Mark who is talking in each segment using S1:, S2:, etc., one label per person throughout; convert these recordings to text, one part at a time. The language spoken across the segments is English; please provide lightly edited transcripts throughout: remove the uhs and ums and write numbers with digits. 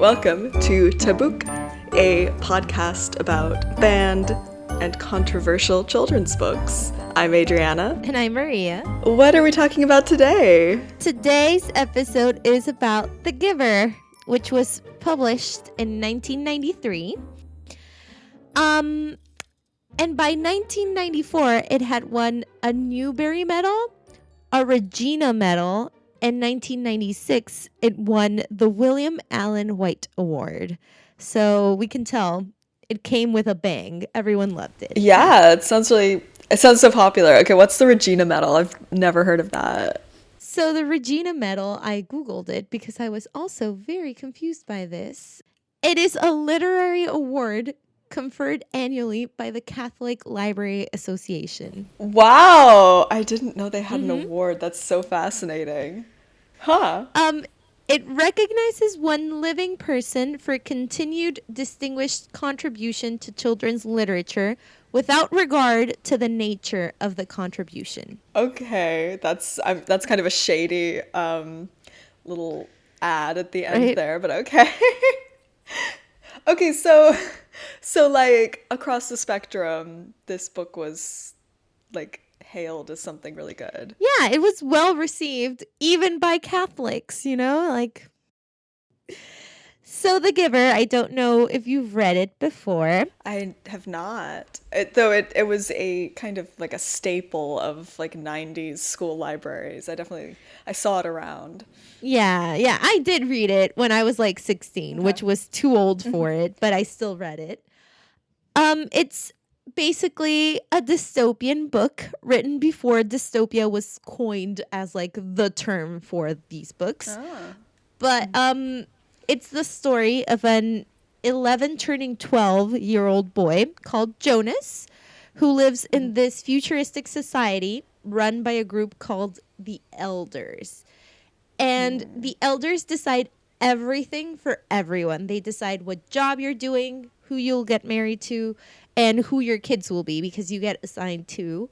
S1: Welcome to Tabuk, a podcast about banned and controversial children's books. I'm Adriana.
S2: And I'm Maria.
S1: What are we talking about today?
S2: Today's episode is about The Giver, which was published in 1993. And by 1994, it had won a Newbery Medal, a Regina Medal. In 1996, it won the William Allen White Award. So we can tell it came with a bang. Everyone loved it.
S1: Yeah, it sounds so popular. Okay, what's the Regina Medal? I've never heard of that.
S2: So the Regina Medal, I Googled it because I was also very confused by this. It is a literary award conferred annually by the Catholic Library Association.
S1: Wow, I didn't know they had an award. That's so fascinating. Huh.
S2: It recognizes one living person for continued distinguished contribution to children's literature without regard to the nature of the contribution.
S1: Okay, that's kind of a shady little ad at the end there, but okay. Okay, so like across the spectrum, this book was like hailed as something really good.
S2: Yeah, it was well received even by Catholics, like. So The Giver, I don't know if you've read it before.
S1: I have not. It was a kind of like a staple of like 90s school libraries. I saw it around.
S2: Yeah, I did read it when I was like 16, which was too old for it, but I still read it. It's basically a dystopian book written before dystopia was coined as like the term for these books. But it's the story of an 11 turning 12-year-old boy called Jonas who lives in this futuristic society run by a group called the Elders. And the Elders decide everything for everyone. They decide what job you're doing, who you'll get married to, and who your kids will be because you get assigned to.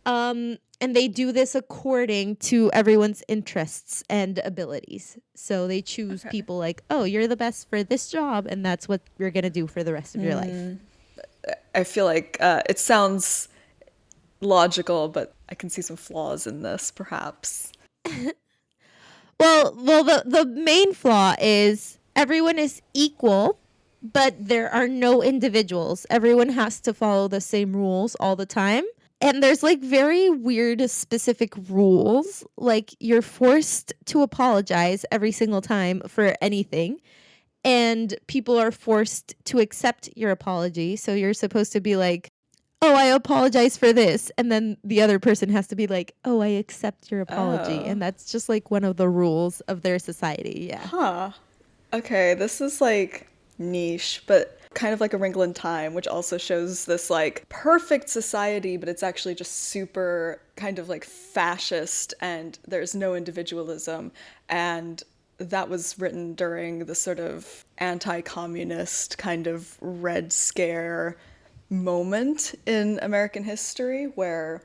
S2: And they do this according to everyone's interests and abilities. So they choose people like, oh, you're the best for this job, and that's what you're going to do for the rest of your life.
S1: I feel like it sounds logical, but I can see some flaws in this, perhaps.
S2: Well, the main flaw is everyone is equal, but there are no individuals. Everyone has to follow the same rules all the time. And there's like very weird specific rules. Like you're forced to apologize every single time for anything. And people are forced to accept your apology. So you're supposed to be like, oh, I apologize for this. And then the other person has to be like, oh, I accept your apology. And that's just like one of the rules of their society. Yeah.
S1: Huh. Okay, this is like niche, but kind of like A Wrinkle in Time, which also shows this like perfect society, but it's actually just super kind of like fascist and there's no individualism. And that was written during the sort of anti-communist kind of Red Scare moment in American history where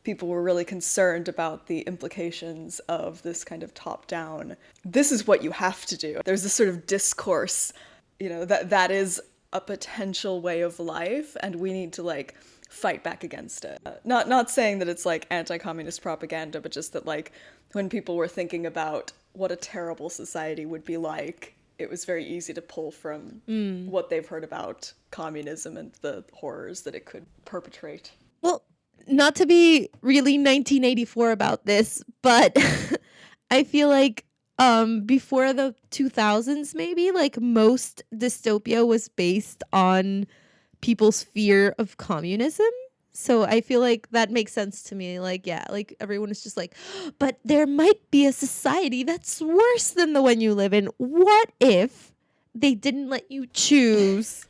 S1: people were really concerned about the implications of this kind of top-down, this is what you have to do. There's this sort of discourse, that is a potential way of life and we need to like fight back against it. Not saying that it's like anti-communist propaganda, but just that like when people were thinking about what a terrible society would be like, it was very easy to pull from what they've heard about communism and the horrors that it could perpetrate.
S2: Well, not to be really 1984 about this, but I feel like before the 2000s, maybe like most dystopia was based on people's fear of communism. So I feel like that makes sense to me. Like, yeah, like everyone is just like, but there might be a society that's worse than the one you live in. What if they didn't let you choose?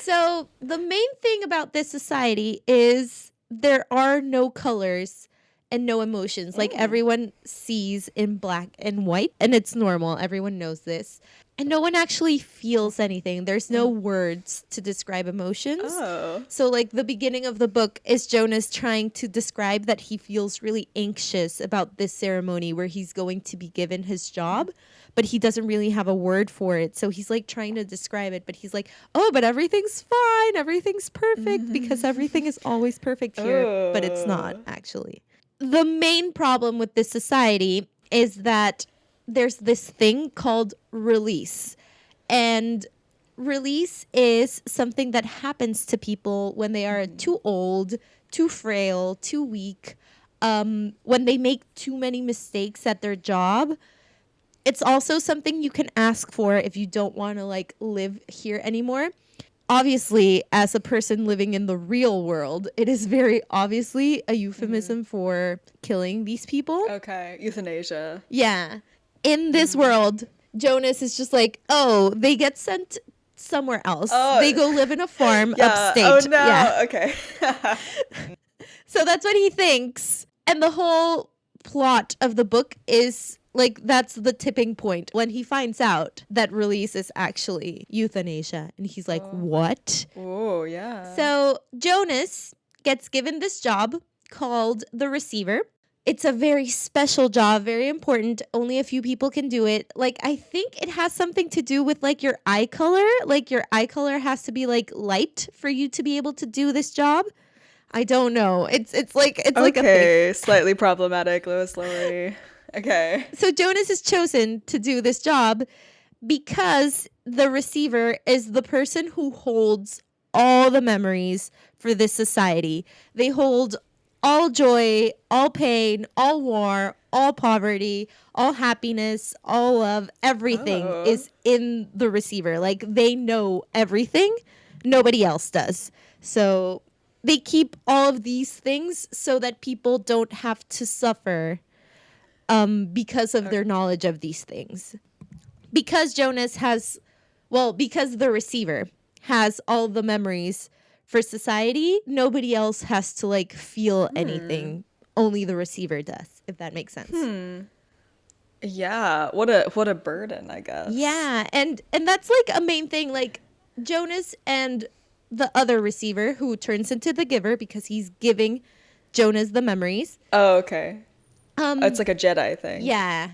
S2: So the main thing about this society is there are no colors and no emotions. Like everyone sees in black and white, and it's normal. Everyone knows this. And no one actually feels anything. There's no words to describe emotions.
S1: Oh.
S2: So like the beginning of the book is Jonas trying to describe that he feels really anxious about this ceremony where he's going to be given his job, but he doesn't really have a word for it. So he's like trying to describe it, but he's like, oh, but everything's fine. Everything's perfect because everything is always perfect here, but it's not actually. The main problem with this society is that there's this thing called release. And release is something that happens to people when they are too old, too frail, too weak, when they make too many mistakes at their job. It's also something you can ask for if you don't want to like live here anymore. Obviously, as a person living in the real world, it is very obviously a euphemism for killing these people.
S1: Okay, euthanasia.
S2: Yeah. In this world, Jonas is just like, oh, they get sent somewhere else.
S1: Oh.
S2: They go live in a farm upstate.
S1: Oh, no.
S2: Yeah.
S1: Okay.
S2: So that's what he thinks. And the whole plot of the book is like, that's the tipping point when he finds out that release is actually euthanasia. And he's like, what?
S1: Oh, yeah.
S2: So Jonas gets given this job called the receiver. It's a very special job, very important. Only a few people can do it. Like, I think it has something to do with like your eye color. Like your eye color has to be like light for you to be able to do this job. I don't know. It's like a thing.
S1: Okay, slightly problematic, Lois, Lowry. Okay.
S2: So Jonas is chosen to do this job because the receiver is the person who holds all the memories for this society. They hold all joy, all pain, all war, all poverty, all happiness, all love, everything is in the receiver. Like they know everything. Nobody else does. So they keep all of these things so that people don't have to suffer because of their knowledge of these things. Because because the receiver has all the memories for society, nobody else has to like feel anything. Only the receiver does, if that makes sense.
S1: Yeah, what a burden, I guess.
S2: Yeah, and that's like a main thing. Like Jonas and the other receiver who turns into the giver because he's giving Jonas the memories.
S1: Oh, okay. It's like a Jedi thing.
S2: Yeah.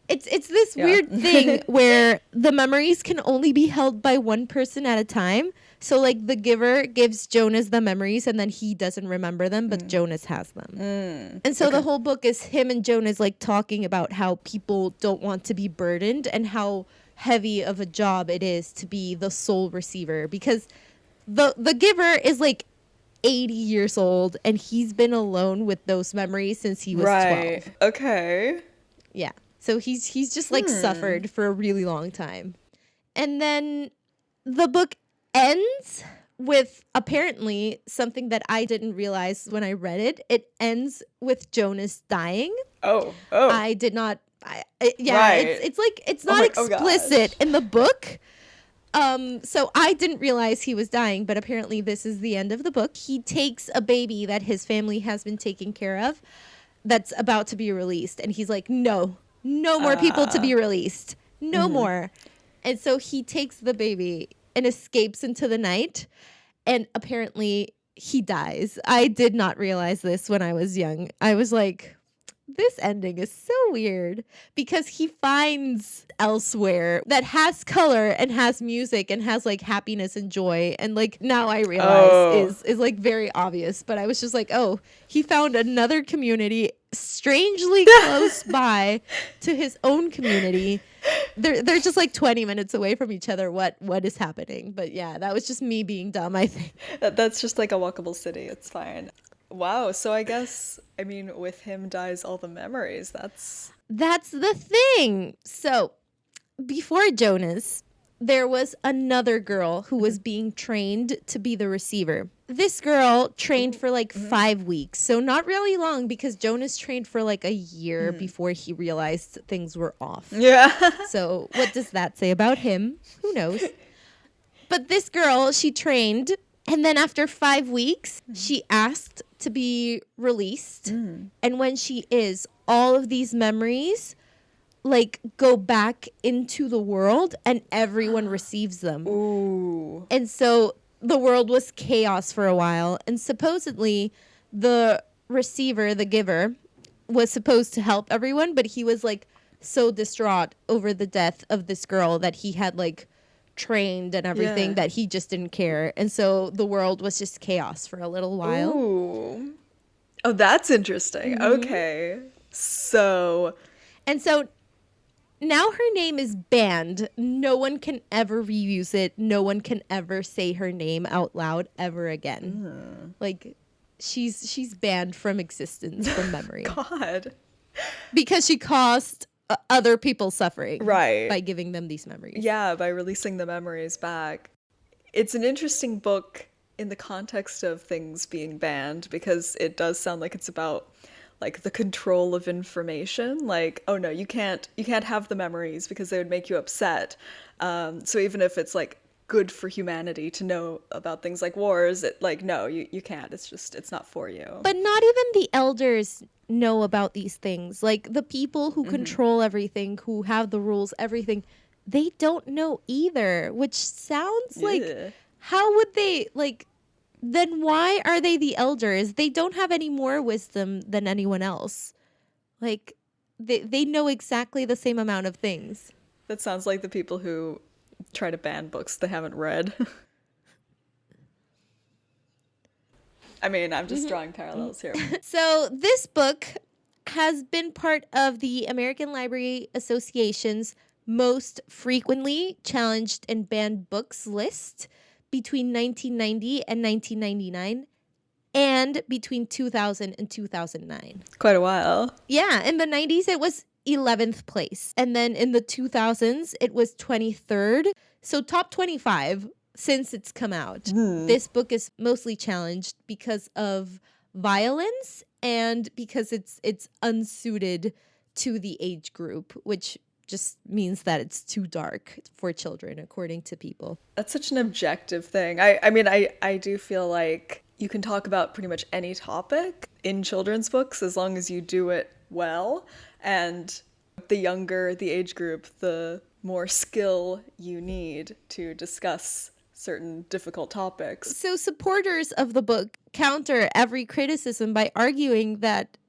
S2: It's this weird thing where the memories can only be held by one person at a time. So like the giver gives Jonas the memories and then he doesn't remember them, but Jonas has them. And so the whole book is him and Jonas like talking about how people don't want to be burdened and how heavy of a job it is to be the sole receiver, because the giver is like 80 years old and he's been alone with those memories since he was 12.
S1: Okay.
S2: Yeah. So he's just like suffered for a really long time. And then the book ends with apparently something that I didn't realize when I read it. It ends with Jonas dying.
S1: Oh.
S2: I did not. Right. It's like it's not explicit in the book. So I didn't realize he was dying, but apparently this is the end of the book. He takes a baby that his family has been taking care of that's about to be released. And he's like, no more people to be released. No more. And so he takes the baby and escapes into the night. And apparently he dies. I did not realize this when I was young. I was like, this ending is so weird, because he finds elsewhere that has color and has music and has like happiness and joy, and like now I realize is like very obvious, but I was just like, oh, he found another community strangely close by to his own community. They're just like 20 minutes away from each other. What is happening? But yeah, that was just me being dumb, I think.
S1: That's just like a walkable city. It's fine. Wow. So I guess, I mean, with him dies all the memories. That's
S2: the thing. So before Jonas, there was another girl who was being trained to be the receiver. This girl trained for like 5 weeks. So not really long, because Jonas trained for like a year before he realized things were off.
S1: Yeah.
S2: So what does that say about him? Who knows? But this girl, she trained. And then after 5 weeks, she asked to be released. And when she is, all of these memories like go back into the world and everyone receives them.
S1: Ooh.
S2: And so the world was chaos for a while. And supposedly the receiver, the giver, was supposed to help everyone, but he was like so distraught over the death of this girl that he had like trained and everything that he just didn't care. And so the world was just chaos for a little while.
S1: Ooh. Oh, that's interesting. Okay.
S2: And so now her name is banned. No one can ever reuse it. No one can ever say her name out loud ever again. Like she's banned from existence, from memory.
S1: God.
S2: Because she caused other people suffering.
S1: Right.
S2: By giving them these memories.
S1: Yeah, by releasing the memories back. It's an interesting book in the context of things being banned because it does sound like it's about like the control of information. Like, oh no, you can't have the memories because they would make you upset. So even if it's like good for humanity to know about things like wars, it like no, you can't. It's not for you.
S2: But not even the elders know about these things. Like the people who control everything, who have the rules, everything, they don't know either, which sounds like how would they like then why are they the elders? They don't have any more wisdom than anyone else. Like they know exactly the same amount of things.
S1: That sounds like the people who try to ban books they haven't read. I mean, I'm just drawing parallels here.
S2: So this book has been part of the American Library Association's most frequently challenged and banned books list between 1990 and 1999 and between 2000 and 2009.
S1: Quite a while.
S2: Yeah, in the 90s it was 11th place. And then in the 2000s it was 23rd. So top 25 since it's come out. This book is mostly challenged because of violence and because it's unsuited to the age group, which just means that it's too dark for children, according to people.
S1: That's such an objective thing. I mean, I do feel like you can talk about pretty much any topic in children's books as long as you do it well. And the younger the age group, the more skill you need to discuss certain difficult topics.
S2: So supporters of the book counter every criticism by arguing that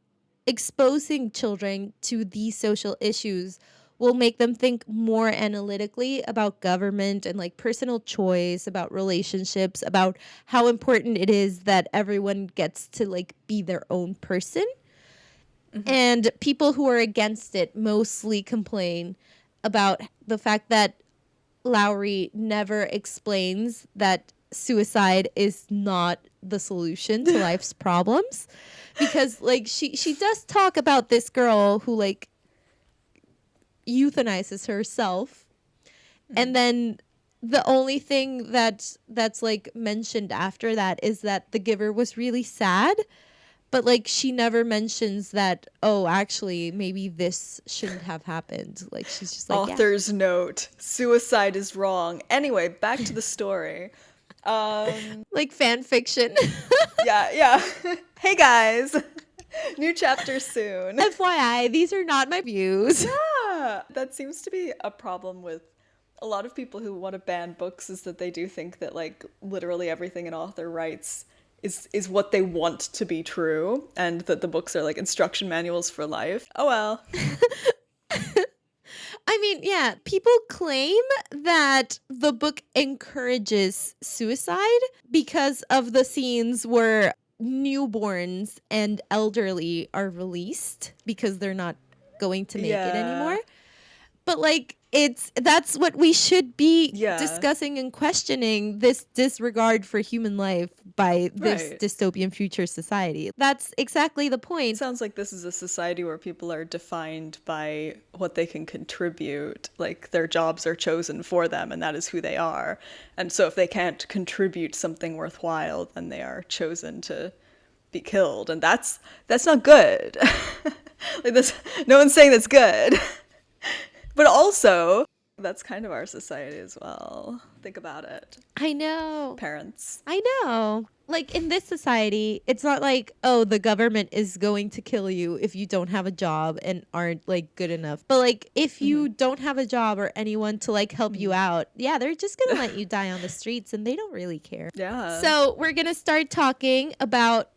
S2: exposing children to these social issues will make them think more analytically about government and like personal choice, about relationships, about how important it is that everyone gets to like be their own person. And people who are against it mostly complain about the fact that Lowry never explains that suicide is not the solution to life's problems, because like she does talk about this girl who like euthanizes herself, and then the only thing that's like mentioned after that is that the giver was really sad, but like she never mentions that, oh, actually maybe this shouldn't have happened. Like she's just like,
S1: author's note, suicide is wrong. Anyway, back to the story.
S2: Like fan fiction.
S1: Yeah. Hey guys, new chapter soon.
S2: FYI, these are not my views.
S1: Yeah, that seems to be a problem with a lot of people who want to ban books, is that they do think that like literally everything an author writes is what they want to be true, and that the books are like instruction manuals for life. Oh well.
S2: I mean, yeah, people claim that the book encourages suicide because of the scenes where newborns and elderly are released because they're not going to make it anymore. But like that's what we should be discussing and questioning, this disregard for human life by this dystopian future society. That's exactly the point.
S1: It sounds like this is a society where people are defined by what they can contribute, like their jobs are chosen for them and that is who they are. And so if they can't contribute something worthwhile, then they are chosen to be killed, and that's not good. Like this, no one's saying that's good. But also, that's kind of our society as well. Think about it.
S2: I know.
S1: Parents.
S2: I know. like in this society, it's not like, oh, the government is going to kill you if you don't have a job and aren't like good enough. But like if you don't have a job or anyone to like help you out, yeah, they're just gonna let you die on the streets and they don't really care.
S1: Yeah.
S2: So we're gonna start talking about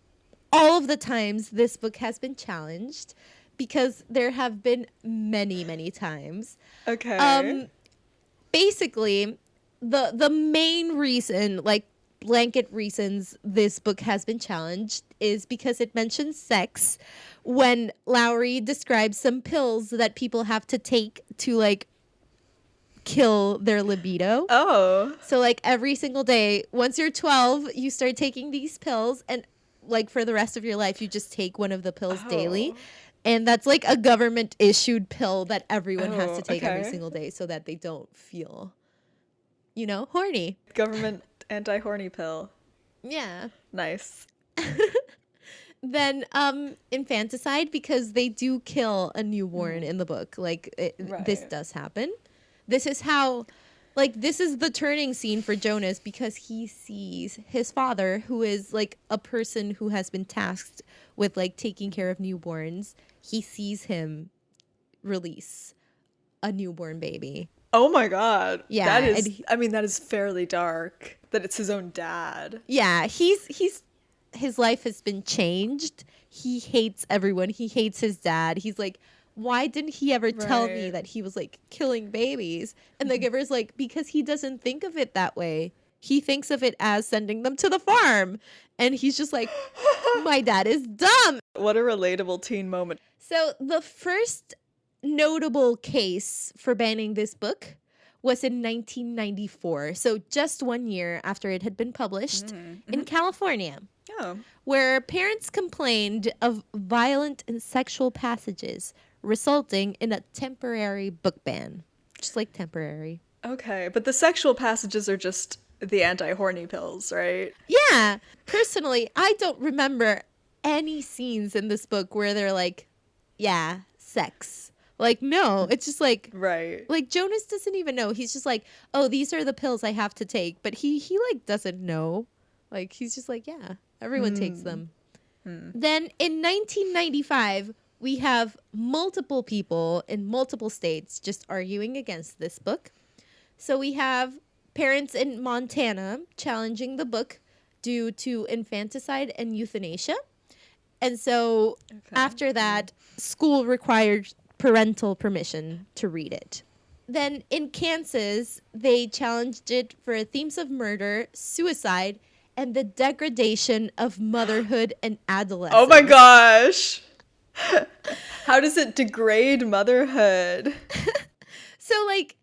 S2: all of the times this book has been challenged, because there have been many, many times.
S1: Okay.
S2: Basically, the main reason, like blanket reasons this book has been challenged, is because it mentions sex when Lowry describes some pills that people have to take to like kill their libido.
S1: Oh.
S2: So like every single day, once you're 12, you start taking these pills, and like for the rest of your life, you just take one of the pills daily. And that's like a government issued pill that everyone has to take every single day so that they don't feel, you know, horny.
S1: Government anti-horny pill.
S2: Yeah.
S1: Nice.
S2: Then infanticide, because they do kill a newborn in the book. Like this does happen. This is how, like, this is the turning scene for Jonas, because he sees his father, who is like a person who has been tasked with like taking care of newborns. He sees him release a newborn baby.
S1: Oh my god.
S2: Yeah.
S1: That is, I mean, that is fairly dark. That it's his own dad.
S2: Yeah, his life has been changed. He hates everyone. He hates his dad. He's like, why didn't he ever tell me that he was like killing babies? And the giver's like, because he doesn't think of it that way. He thinks of it as sending them to the farm. And he's just like, my dad is dumb.
S1: What a relatable teen moment.
S2: So the first notable case for banning this book was in 1994. So just 1 year after it had been published in California.
S1: Oh.
S2: Where parents complained of violent and sexual passages, resulting in a temporary book ban. Just like temporary.
S1: Okay, but the sexual passages are just the anti-horny pills, right?
S2: Yeah. Personally, I don't remember any scenes in this book where they're like, yeah, sex. Like, no, it's just like,
S1: right.
S2: Like Jonas doesn't even know. He's just like, oh, these are the pills I have to take. But he like doesn't know. Like, he's just like, yeah, everyone takes them. Then in 1995, we have multiple people in multiple states just arguing against this book. So we have parents in Montana challenging the book due to infanticide and euthanasia. And so after that, school required parental permission to read it. Then in Kansas, they challenged it for themes of murder, suicide, and the degradation of motherhood and adolescence.
S1: Oh my gosh. How does it degrade motherhood?
S2: So, like,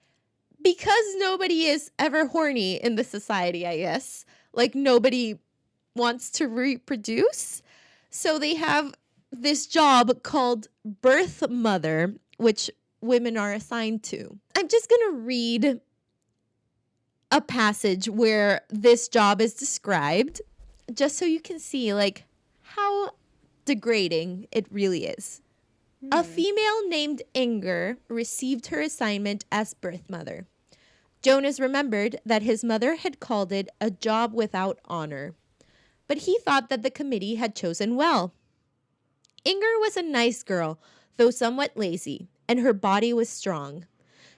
S2: because nobody is ever horny in this society, I guess, like, nobody wants to reproduce. So they have this job called Birthmother, which women are assigned to. I'm just going to read a passage where this job is described, just so you can see, like, how degrading it really is. A female named Inger received her assignment as birthmother. Jonas remembered that his mother had called it a job without honor, but he thought that the committee had chosen well. Inger was a nice girl, though somewhat lazy, and her body was strong.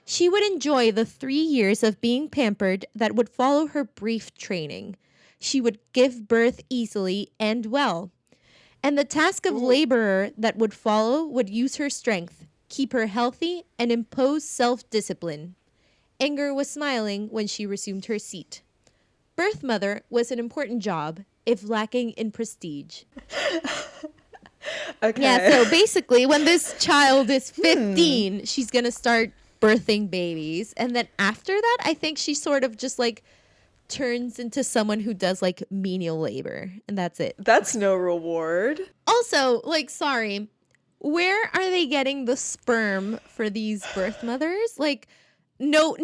S2: She would enjoy the 3 years of being pampered that would follow her brief training. She would give birth easily and well. And the task of laborer that would follow would use her strength, keep her healthy, and impose self-discipline. Inger was smiling when she resumed her seat. Birthmother was an important job, if lacking in prestige.
S1: Okay.
S2: Yeah, so basically, when this child is 15, she's going to start birthing babies. And then after that, I think she sort of just, like, turns into someone who does, like, menial labor. And that's it.
S1: That's no reward.
S2: Also, like, sorry, where are they getting the sperm for these birth mothers? Like, no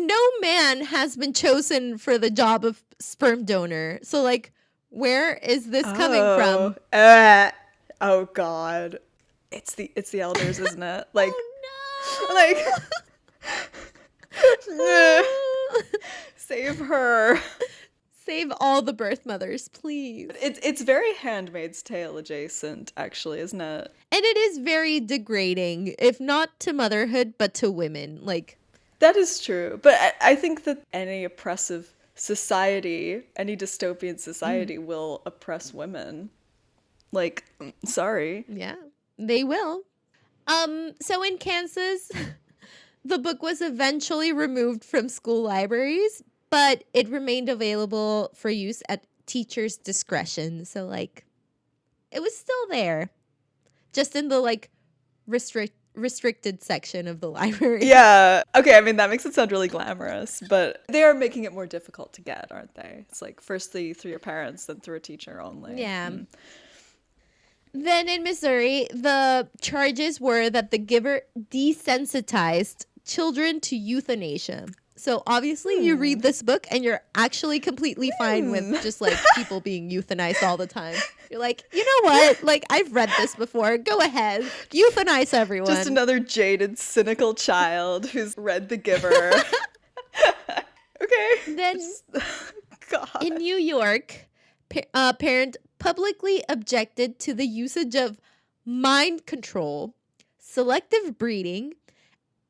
S2: man has been chosen for the job of sperm donor. So, like, where is this coming from?
S1: Oh God, it's the elders, isn't it? Like,
S2: Oh no!
S1: like, save her.
S2: Save all the birth mothers, please.
S1: It's very Handmaid's Tale adjacent, actually, isn't it?
S2: And it is very degrading, if not to motherhood, but to women. Like,
S1: that is true. But I think that any oppressive society, any dystopian society will oppress women. Like, sorry.
S2: yeah, they will. So in Kansas, the book was eventually removed from school libraries, but it remained available for use at teachers' discretion. So, like, it was still there, just in the, like, restricted section of the library.
S1: Yeah. Okay, I mean, that makes it sound really glamorous, but they are making it more difficult to get, aren't they? It's like, firstly through your parents, then through a teacher only.
S2: Yeah. Then in Missouri, the charges were that the giver desensitized children to euthanasia. So obviously you read this book and you're actually completely fine with just like people being euthanized all the time. You're like, you know what? Like, I've read this before. Go ahead. Euthanize everyone.
S1: Just another jaded, cynical child who's read The Giver. Okay.
S2: Then
S1: God.
S2: in New York, a parent publicly objected to the usage of mind control, selective breeding,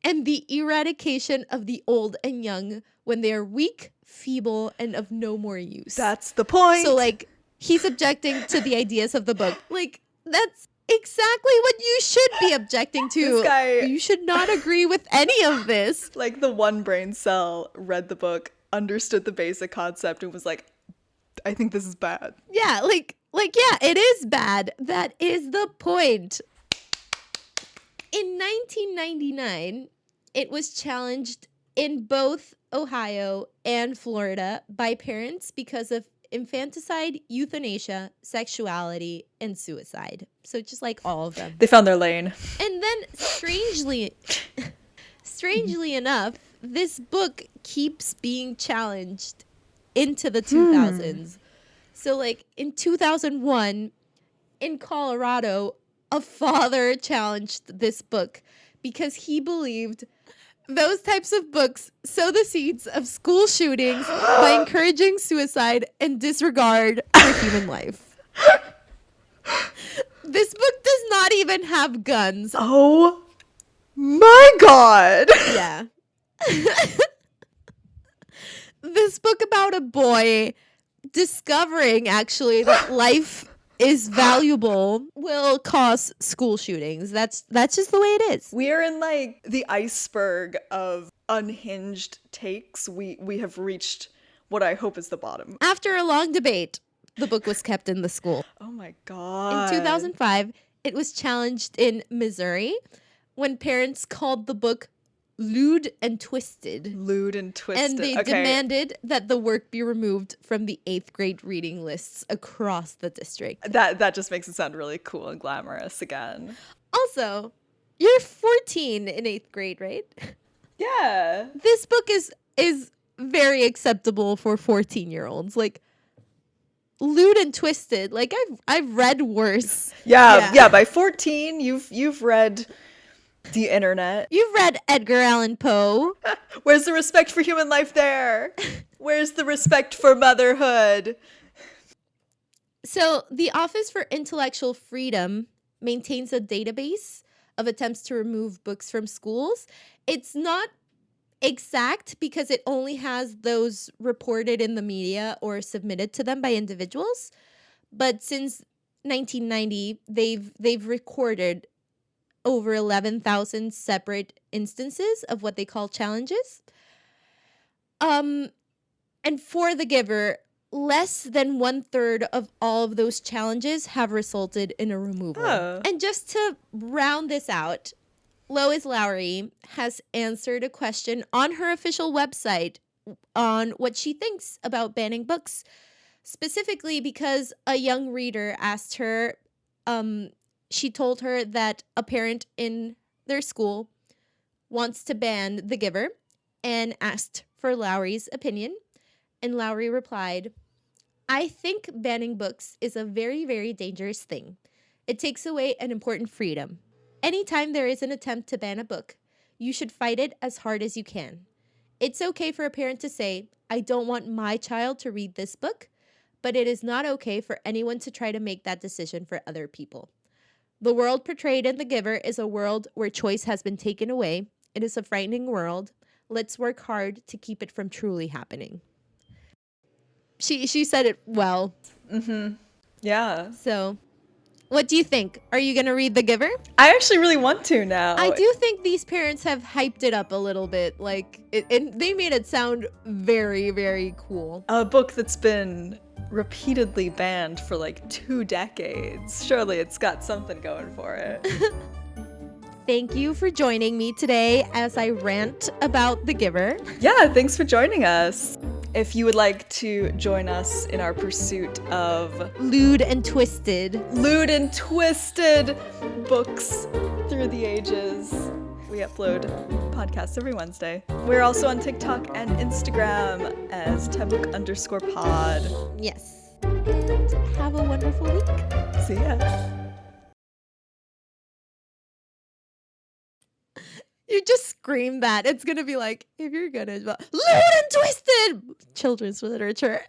S2: and the eradication of the old and young when they are weak, feeble, and of no more use.
S1: That's the point.
S2: So, like, he's objecting to the ideas of the book. Like, that's exactly what you should be objecting to.
S1: This guy,
S2: you should not agree with any of this.
S1: like, the one brain cell read the book, understood the basic concept, and was like, I think this is bad.
S2: Yeah, yeah, it is bad. That is the point. In 1999, it was challenged in both Ohio and Florida by parents because of infanticide, euthanasia, sexuality, and suicide. So just like all of them.
S1: They found their lane.
S2: And then strangely enough, this book keeps being challenged into the 2000s. So like in 2001 in Colorado, a father challenged this book because he believed those types of books sow the seeds of school shootings by encouraging suicide and disregard for human life. This book does not even have guns.
S1: Oh my God.
S2: Yeah. This book about a boy discovering actually that life is valuable will cause school shootings. That's just the way it is.
S1: We are in like the iceberg of unhinged takes. We have reached what I hope is the bottom.
S2: After a long debate, the book was kept in the school.
S1: Oh my God.
S2: In 2005, it was challenged in Missouri when parents called the book lewd and twisted.
S1: Lewd and twisted.
S2: And they demanded that the work be removed from the 8th grade reading lists across the district.
S1: That just makes it sound really cool and glamorous again.
S2: Also, you're 14 in 8th grade, right?
S1: Yeah.
S2: This book is very acceptable for 14-year-olds. Like, lewd and twisted. Like, I've read worse.
S1: Yeah. By 14, you've read the internet.
S2: You've read Edgar Allan Poe.
S1: Where's the respect for human life there? Where's the respect for motherhood?
S2: So the Office for Intellectual Freedom maintains a database of attempts to remove books from schools. It's not exact because it only has those reported in the media or submitted to them by individuals. But since 1990, they've recorded over 11,000 separate instances of what they call challenges. And for The Giver, less than 1/3 of all of those challenges have resulted in a removal.
S1: Oh.
S2: And just to round this out, Lois Lowry has answered a question on her official website on what she thinks about banning books, specifically because a young reader asked her, she told her that a parent in their school wants to ban The Giver and asked for Lowry's opinion. And Lowry replied, "I think banning books is a very, very dangerous thing. It takes away an important freedom. Anytime there is an attempt to ban a book, you should fight it as hard as you can. It's okay for a parent to say, I don't want my child to read this book, but it is not okay for anyone to try to make that decision for other people. The world portrayed in The Giver is a world where choice has been taken away. It is a frightening world. Let's work hard to keep it from truly happening. She said it well.
S1: Yeah.
S2: So, what do you think? Are you going to read The Giver?
S1: I actually really want to now.
S2: I do think these parents have hyped it up a little bit. Like, they made it sound very, very cool.
S1: A book that's been repeatedly banned for like 2 decades. Surely it's got something going for it.
S2: Thank you for joining me today as I rant about The Giver.
S1: Yeah, thanks for joining us. If you would like to join us in our pursuit of
S2: Lewd and twisted
S1: books through the ages, we upload podcasts every Wednesday. We're also on TikTok and Instagram as tabuk_pod.
S2: Yes. And have a wonderful week.
S1: See ya.
S2: You just scream that. It's going to be like, if you're going to, lewd and twisted children's literature.